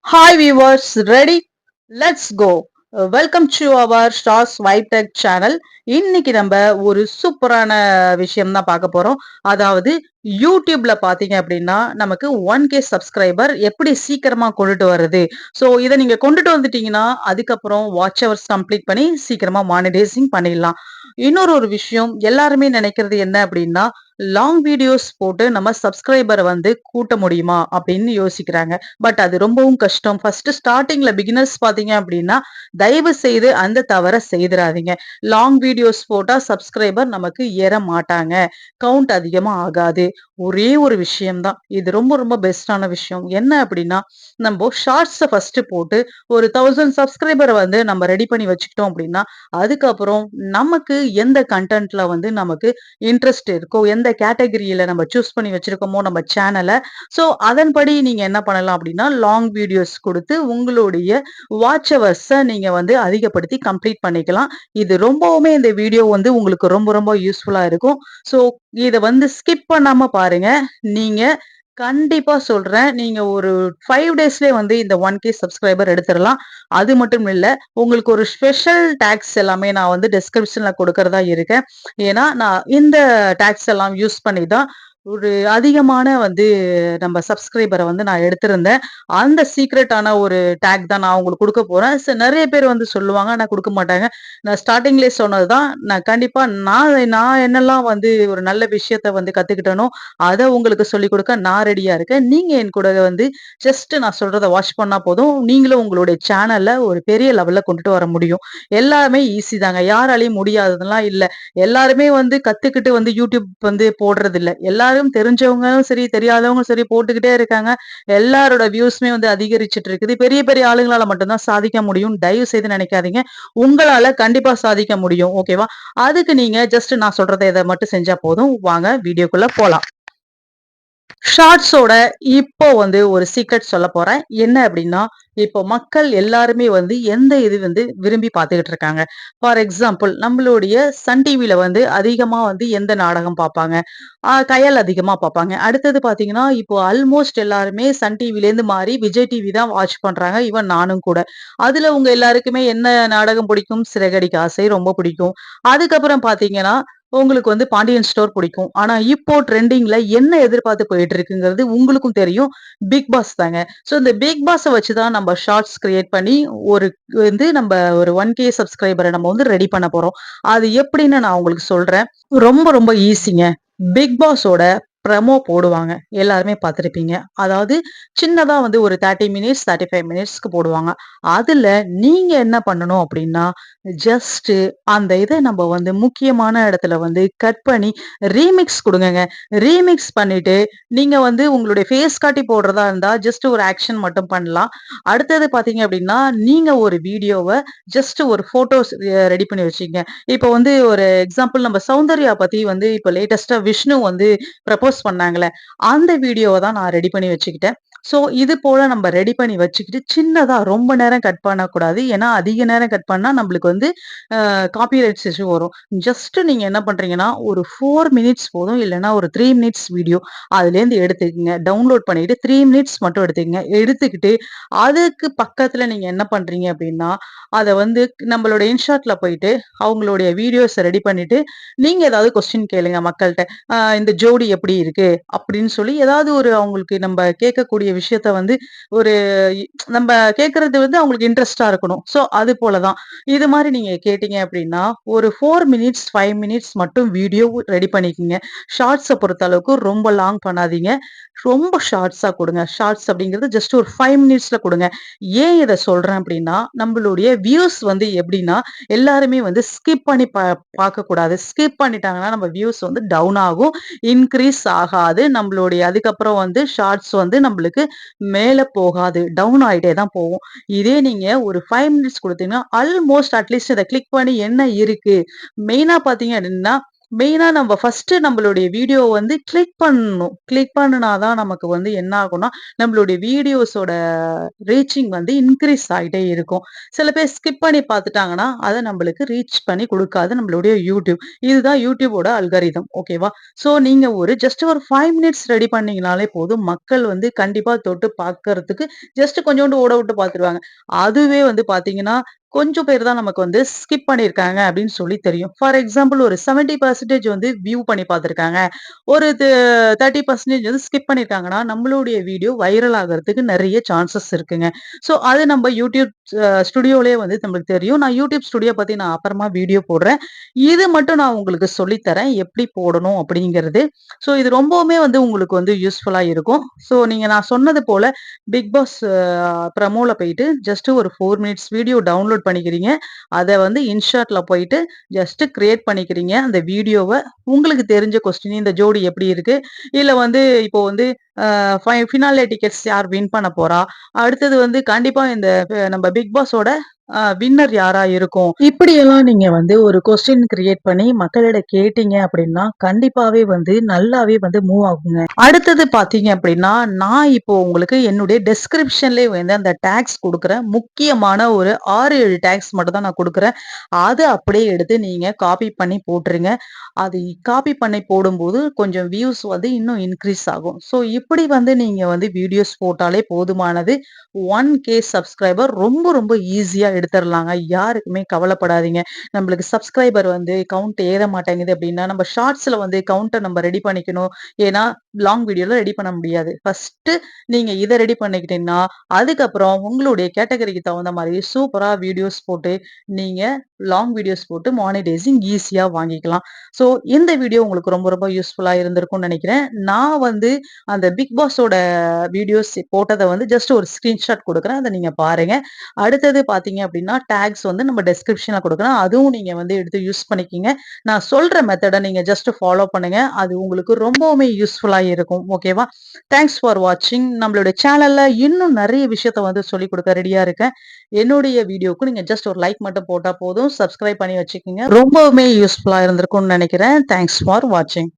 Hi viewers, ready? Let's go. Welcome to our Stars Vibe Tech channel. இன்னைக்கு நம்ம ஒரு சூப்பரான விஷயம் தான் பார்க்க போறோம். அதாவது யூடியூப்ல பாத்தீங்க அப்படின்னா நமக்கு 1K சப்ஸ்கிரைபர் எப்படி சீக்கிரமா கொண்டுட்டு வருது. சோ இத நீங்க கொண்டுட்டு வந்துட்டீங்கன்னா அதுக்கப்புறம் வாட்ச் ஹவர்ஸ் கம்ப்ளீட் பண்ணி சீக்கிரமா மானிடைசிங் பண்ணிடலாம். இன்னொரு ஒரு விஷயம் எல்லாருமே நினைக்கிறது என்ன அப்படின்னா லாங் வீடியோஸ் போட்டு நம்ம சப்ஸ்கிரைபரை வந்து கூட்ட முடியுமா அப்படின்னு யோசிக்கிறாங்க. பட் அது ரொம்பவும் கஷ்டம். ஃபர்ஸ்ட் ஸ்டார்டிங்ல பிகினர்ஸ் பாத்தீங்க அப்படின்னா தயவு செய்து அந்த தவற செய்திராதீங்க. லாங் வீடியோஸ் போட்டா சப்ஸ்கிரைபர் நமக்கு ஏற மாட்டாங்க. கவுண்ட் அதிகமா ஆகாது. ஒரே ஒரு விஷயம் தான். இது ரொம்ப ரொம்ப பெஸ்டான விஷயம். என்ன அப்படின்னா நம்ம ஷார்ட்ஸ ஃபர்ஸ்ட் போட்டு ஒரு 1000 சப்ஸ்கிரைபரை வந்து நம்ம ரெடி பண்ணி வச்சுக்கிட்டோம் அப்படின்னா அதுக்கப்புறம் நமக்கு எந்த கண்டென்ட்ல வந்து நமக்கு இன்ட்ரெஸ்ட் இருக்கோ எந்த கேட்டகரியில நம்ம சூஸ் பண்ணி வச்சிருக்கோமோ நம்ம சேனல சோ அதன்படி நீங்க என்ன பண்ணலாம் அப்படின்னா லாங் வீடியோஸ் கொடுத்து உங்களுடைய வாட்ச் ஹவர்ஸ நீங்க வந்து அதிகப்படுத்தி கம்ப்ளீட் பண்ணிக்கலாம். இது ரொம்பவுமே இந்த வீடியோ வந்து உங்களுக்கு ரொம்ப ரொம்ப யூஸ்ஃபுல்லா இருக்கும். சோ இத வந்து ஸ்கிப் பண்ணாம பாருங்க. நீங்க கண்டிப்பா சொல்றேன். நீங்க ஒரு 5 டேஸ்லயே வந்து இந்த 1K சப்ஸ்கிரைபர் எடுத்துறலாம். அது மட்டும் இல்ல, உங்களுக்கு ஒரு ஸ்பெஷல் டாக்ஸ் எல்லாமே நான் வந்து டிஸ்கிரிப்ஷன்ல கொடுக்கறதா இருக்கேன். ஏன்னா, நான் இந்த டாக்ஸ் எல்லாம் யூஸ் பண்ணி தான் ஒரு அதிகமான வந்து நம்ம சப்ஸ்கிரைபர வந்து நான் எடுத்திருந்தேன். அந்த சீக்ரெட்டான ஒரு டாக் தான் நான் உங்களுக்கு குடுக்க போறேன். நெறைய பேர் வந்து சொல்லுவாங்க. ஆனா குடுக்க மாட்டாங்க. நான் ஸ்டார்ட்டிங்லயே சொன்னது தான். நான் கண்டிப்பா நான் நான் என்னெல்லாம் வந்து ஒரு நல்ல விஷயத்த வந்து கத்துக்கிட்டேனோ, அத உங்களுக்கு சொல்லிக் குடுக்க நான் ரெடியா இருக்கேன். நீங்க என் கூட வந்து ஜஸ்ட் நான் சொல்றத வாட்ச் பண்ணா போதும். நீங்களும் உங்களுடைய சேனல்ல ஒரு பெரிய லெவல்ல கொண்டுட்டு வர முடியும். எல்லாமே ஈஸி தாங்க. யாராலயும் முடியாததெல்லாம் இல்ல. எல்லாருமே வந்து கத்துக்கிட்டு வந்து யூடியூப் வந்து போடுறதில்ல. எல்லாரும் தெரிஞ்சவங்களும் சரி, தெரியாதவங்களும் சரி போட்டுக்கிட்டே இருக்காங்க. எல்லாரோட வியூஸுமே வந்து அதிகரிச்சுட்டு இருக்குது. பெரிய பெரிய ஆளுங்களால மட்டும் தான் சாதிக்க முடியும். தயவு செய்து நினைக்காதீங்க. உங்களால கண்டிப்பா சாதிக்க முடியும். ஓகேவா? அதுக்கு நீங்க ஜஸ்ட் நான் சொல்றத இத மட்டும் செஞ்சா போதும். வாங்க வீடியோக்குள்ள போலாம். ஷார்ட்ஸோட இப்போ வந்து ஒரு சீக்ரெட் சொல்லப் போறேன். என்ன அப்டின்னா, இப்போ மக்கள் எல்லாருமே வந்து எந்த இது வந்து விரும்பி பார்த்துக்கிட்டு இருக்காங்க. ஃபார் எக்ஸாம்பிள் நம்மளுடைய சன் டிவில வந்து அதிகமா வந்து எந்த நாடகம் பார்ப்பாங்க? கயல் அதிகமா பார்ப்பாங்க. அடுத்தது பார்த்தீங்கன்னா, இப்போ ஆல்மோஸ்ட் எல்லாருமே சன் டிவிலேருந்து மாறி விஜய் டிவி தான் வாட்ச் பண்றாங்க. ஈவன் நானும் கூட. அதுல உங்க எல்லாருக்குமே என்ன நாடகம் பிடிக்கும்? சிறகடிக்க ஆசை ரொம்ப பிடிக்கும். அதுக்கப்புறம் பார்த்தீங்கன்னா, உங்களுக்கு வந்து பாண்டியன் ஸ்டோர் பிடிக்கும். ஆனா இப்போ ட்ரெண்டிங்ல என்ன எதிர்பார்த்து போயிட்டு இருக்குங்கிறது உங்களுக்கும் தெரியும். பிக் பாஸ் தாங்க. இந்த பிக் பாஸ வச்சு தான் நம்ம ஷார்ட்ஸ் கிரியேட் பண்ணி ஒரு வந்து நம்ம ஒரு 1K சப்ஸ்கிரைபர நம்ம வந்து ரெடி பண்ண போறோம். அது எப்படின்னு நான் உங்களுக்கு சொல்றேன். ரொம்ப ரொம்ப ஈஸிங்க. பிக் பாஸோட ப்ரமோ போடுவாங்க. எல்லாருமே பார்த்திருப்பீங்க. அதாவது சின்னதா வந்து ஒரு 30 மினிட்ஸ், 35 மினிட்ஸ்க்கு போடுவாங்க. அதுல நீங்க என்ன பண்ணணும் அப்டின்னா, ஜஸ்ட் அந்த இத நம்ம வந்து முக்கியமான இடத்துல வந்து கட் பண்ணி ரீமிக்ஸ் குடுங்கங்க. ரீமிக்ஸ் பண்ணிட்டு, நீங்க வந்து உங்களுடைய ஃபேஸ் காட்டி போடுறதா இருந்தா, ஜஸ்ட் ஒரு ஆக்ஷன் மட்டும் பண்ணலாம். அடுத்தது பார்த்தீங்க அப்டின்னா, நீங்க ஒரு வீடியோவ ஜஸ்ட் ஒரு ஃபோட்டோஸ் ரெடி பண்ணி வச்சுக்கங்க. இப்போ வந்து ஒரு எக்ஸாம்பிள் நம்ம சௌந்தர்யா பத்தி வந்து இப்ப லேட்டஸ்ட்டா விஷ்ணு வந்து ப்ரப்போஸ் பண்ணாங்கல்ல, அந்த வீடியோவ தான் நான் ரெடி பண்ணி வச்சுக்கிட்டேன். இது போல நம்ம ரெடி பண்ணி வச்சுக்கிட்டு, சின்னதா ரொம்ப நேரம் கட் பண்ணக்கூடாது. ஏன்னா, அதிக நேரம் கட் பண்ணா நம்மளுக்கு வந்து காப்பிரைட்ஸ் இஷ்யூ வரும். ஜஸ்ட் நீங்க என்ன பண்றீங்கன்னா, ஒரு 4 மினிட்ஸ் போதும். இல்லன்னா ஒரு 3 மினிட்ஸ் வீடியோ அதுலேருந்து எடுத்துக்கங்க. டவுன்லோட் பண்ணிட்டு 3 மினிட்ஸ் மட்டும் எடுத்துக்கங்க. எடுத்துக்கிட்டு, அதுக்கு பக்கத்துல நீங்க என்ன பண்றீங்க அப்டின்னா, அத வந்து நம்மளோட இன்ஷாட்ல போயிட்டு, அவங்களுடைய வீடியோஸ ரெடி பண்ணிட்டு, நீங்க ஏதாவது கொஸ்டின் கேளுங்க மக்கள்ட்ட. இந்த ஜோடி எப்படி இருக்கு? அப்படின்னு சொல்லி ஏதாவது ஒரு அவங்களுக்கு நம்ப கேட்கக்கூடிய விஷயத்த வந்து ஒரு இ நம்ப கேட்கறது வந்து அவங்களுக்கு இன்ட்ரெஸ்ட்டா இருக்கணும். அது போல தான். இது மாரி நீங்க கேட்டீங்க அப்படின்னா, ஒரு 4 மினிட்ஸ், 5 மினிட்ஸ் மட்டும் வீடியோ ரெடி பண்ணிக்கங்க. ஷார்ட்ஸ பொறுத்த அளவுக்கு ரொம்ப லாங் பண்ணாதீங்க. ரொம்ப ஷார்ட்ஸா குடுங்க. ஷார்ட்ஸ் அப்படிங்கிறது ஜஸ்ட் ஒரு 5 மினிட்ஸ்ல குடுங்க. ஏன் இத சொல்றேன் அப்படின்னா, நம்மளுடைய வியூஸ் வந்து எப்படின்னா, எல்லாருமே வந்து ஸ்கிப் பண்ணி பார்க்கக்கூடாது. ஸ்கிப் பண்ணிட்டாங்கன்னா, நம்ம வியூஸ் வந்து டவுன் ஆகும். இன்கிரீஸ் ஆகாது. நம்மளுடைய அதுக்கப்புறம் வந்து ஷார்ட்ஸ் வந்து நம்மளுக்கு மேல போகாது. டவுன் ஆயிட்டே தான் போகும். இதே நீங்க ஒரு 5 மினிட்ஸ் குடுத்தீங்கன்னா, ஆல்மோஸ்ட் அட்லீஸ்ட் இத கிளிக் பண்ணி என்ன இருக்கு? மெயினா பார்த்தீங்க அப்படின்னா, மெயினா நம்ம ஃபர்ஸ்ட்டு நம்மளுடைய வீடியோ வந்து கிளிக் பண்ணணும். கிளிக் பண்ணுனா தான் நமக்கு வந்து என்ன ஆகும்னா, நம்மளுடைய வீடியோஸோட ரீச்சிங் வந்து இன்கிரீஸ் ஆயிட்டே இருக்கும். சில பேர் ஸ்கிப் பண்ணி பார்த்துட்டாங்கன்னா, அத நம்மளுக்கு ரீச் பண்ணி குடுக்காது நம்மளுடைய YouTube. இதுதான் YouTubeஓட அல்காரிதம். ஓகேவா? ஸோ நீங்க ஜஸ்ட் ஒரு 5 மினிட்ஸ் ரெடி பண்ணீங்கனாலே போதும். மக்கள் வந்து கண்டிப்பா தொட்டு பார்க்கறதுக்கு ஜஸ்ட் கொஞ்சோண்டு ஓட விட்டு பார்த்துருவாங்க. அதுவே வந்து பார்த்தீங்கன்னா, கொஞ்சம் பேர் தான் நமக்கு வந்து ஸ்கிப் பண்ணியிருக்காங்க அப்படின்னு சொல்லி தெரியும். ஃபார் எக்ஸாம்பிள் ஒரு 70% வந்து வியூ பண்ணி பார்த்துருக்காங்க. ஒரு 30% வந்து ஸ்கிப் பண்ணியிருக்காங்கன்னா, நம்மளுடைய வீடியோ வைரல் ஆகறதுக்கு நெறைய சான்சஸ் இருக்குங்க. ஸோ அது நம்ம யூடியூப் ஸ்டுடியோலயே வந்து நம்மளுக்கு தெரியும். நான் யூடியூப் ஸ்டுடியோ பத்தி நான் அப்புறமா வீடியோ போடுறேன். இது மட்டும் நான் உங்களுக்கு சொல்லி தரேன். எப்படி போடணும் அப்படிங்கிறது. ஸோ இது ரொம்பவுமே வந்து உங்களுக்கு வந்து யூஸ்ஃபுல்லா இருக்கும். ஸோ நீங்க நான் சொன்னது போல பிக் பாஸ் ப்ரமோல போயிட்டு ஜஸ்ட் ஒரு 4 மினிட்ஸ் வீடியோ டவுன்லோட் பண்ணிக்கிறீங்க. அத வந்து இன்ஷாட்ல போயிட்டு ஜஸ்ட் கிரியேட் பண்ணிக்கிறீங்க. அந்த வீடியோவ உங்களுக்கு தெரிஞ்ச கொஸ்டின் இந்த ஜோடி எப்படி இருக்கு? இல்ல வந்து இப்போ வந்து ஃபினாலே டிக்கெட்ஸ் யார் வின் பண்ண போறா? அடுத்தது வந்து கண்டிப்பா இந்த நம்ம பிக் பாஸோட வின்னர் யாரா இருக்கும்? இப்படியெல்லாம் நீங்க வந்து ஒரு கொஸ்டின் கிரியேட் பண்ணி மக்களிடம் கேட்டீங்க அப்படின்னா, கண்டிப்பாவே வந்து நல்லாவே வந்து மூவ் ஆகுங்க. அடுத்தது பார்த்தீங்க அப்படின்னா, நான் இப்போ உங்களுக்கு என்னுடைய டிஸ்கிரிப்ஷன்லயே வந்து அந்த டாக்ஸ் குடுக்குறேன். முக்கியமான ஒரு 6, 7 டாக்ஸ் மட்டும் தான் நான் குடுக்குறேன். அத அப்படியே எடுத்து நீங்க காப்பி பண்ணி போட்டுருங்க. அது காப்பி பண்ணி போடும்போது கொஞ்சம் வியூஸ் வந்து இன்னும் இன்கிரீஸ் ஆகும். ஸோ இப்படி வந்து நீங்க வந்து வீடியோஸ் போட்டாலே போதுமானது. 1K சப்ஸ்கிரைபர் ரொம்ப ரொம்ப ஈஸியா எடுத்துறலாங்க. யாருக்குமே கவலைப்படாதீங்க. நம்மளுக்கு சப்ஸ்கிரைபர் வந்து கவுண்ட் ஏற மாட்டேங்குது அப்படின்னா, நம்ம ஷார்ட்ஸ்ல வந்து கவுண்ட்ட நம்ம ரெடி பண்ணிக்கணும். ஏன்னா, லாங் வீடியோல ரெடி பண்ண முடியாது. ஃபர்ஸ்ட்டு நீங்க இத ரெடி பண்ணிக்கிட்டீங்கன்னா, அதுக்கப்புறம் உங்களுடைய கேட்டகரிக்கு தகுந்த மாரி சூப்பரா வீடியோஸ் போட்டு, நீங்க லாங் வீடியோஸ் போட்டு மானிடைசிங் ஈஸியா வாங்கிக்கலாம். ஸோ இந்த வீடியோ உங்களுக்கு ரொம்ப ரொம்ப யூஸ்ஃபுல்லா இருந்திருக்கும்னு நெனைக்கிறேன். நான் வந்து அந்த பிக் பாஸோட வீடியோஸ் போட்டத வந்து ஜஸ்ட் ஒரு ஸ்கிரீன்ஷாட் குடுக்குறேன். அத நீங்க பாருங்க. அடுத்தது பார்த்தீங்க அப்டின்னா, டாக்ஸ் வந்து நம்ம டிஸ்கிரிப்ஷன்ல குடுக்குறேன். அதுவும் நீங்க வந்து எடுத்து யூஸ் பண்ணிக்கங்க. நான் சொல்ற மெத்தட நீங்க ஜஸ்ட் ஃபாலோ பண்ணுங்க. அது உங்களுக்கு ரொம்பவுமே யூஸ்ஃபுல்லா இருக்கும். ஓகேவா? தேங்க்ஸ் ஃபார் வாட்சிங். நம்மளுடைய சேனல்ல இன்னும் நெறைய விஷயத்த வந்து சொல்லிக் குடுக்க ரெடியா இருக்கேன். என்னுடைய வீடியோக்கு நீங்க ஜஸ்ட் ஒரு லைக் மட்டும் போட்டா போதும். சப்ஸ்கிரைப் பண்ணி வச்சுக்கங்க. ரொம்பவுமே யூஸ்ஃபுல்லா இருந்திருக்கும்னு நெனைக்கிறேன். தேங்க்ஸ் ஃபார் வாட்சிங்.